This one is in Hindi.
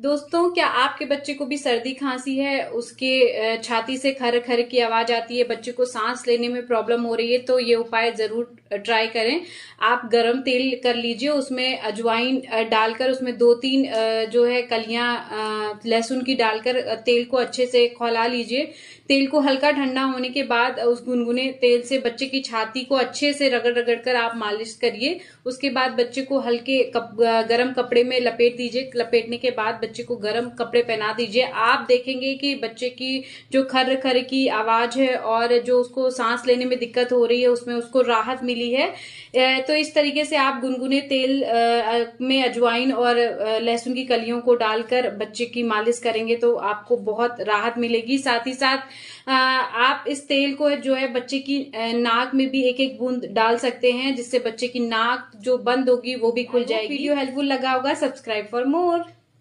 दोस्तों, क्या आपके बच्चे को भी सर्दी खांसी है, उसके छाती से खर खर की आवाज आती है, बच्चे को सांस लेने में प्रॉब्लम हो रही है, तो ये उपाय जरूर ट्राई करें। आप गरम तेल कर लीजिए, उसमें अजवाइन डालकर उसमें 2-3 जो है कलियां लहसुन की डालकर तेल को अच्छे से खौला लीजिए। तेल को हल्का ठंडा होने के बाद उस गुनगुने तेल से बच्चे की छाती को अच्छे से रगड़ रगड़ कर आप मालिश करिए। उसके बाद बच्चे को हल्के गरम कपड़े में लपेट दीजिए। लपेटने के बाद बच्चे को गरम कपड़े पहना दीजिए। आप देखेंगे कि बच्चे की जो खर खर की आवाज है और जो उसको सांस लेने में दिक्कत हो रही है, उसमें उसको राहत मिली है। तो इस तरीके से आप गुनगुने तेल में अजवाइन और लहसुन की कलियों को डालकर बच्चे की मालिश करेंगे तो आपको बहुत राहत मिलेगी। साथ ही साथ आप इस तेल को जो है बच्चे की नाक में भी एक एक बूंद डाल सकते हैं, जिससे बच्चे की नाक जो बंद होगी वो भी खुल जाएगी। वीडियो हेल्पफुल लगा होगा, सब्सक्राइब फॉर मोर।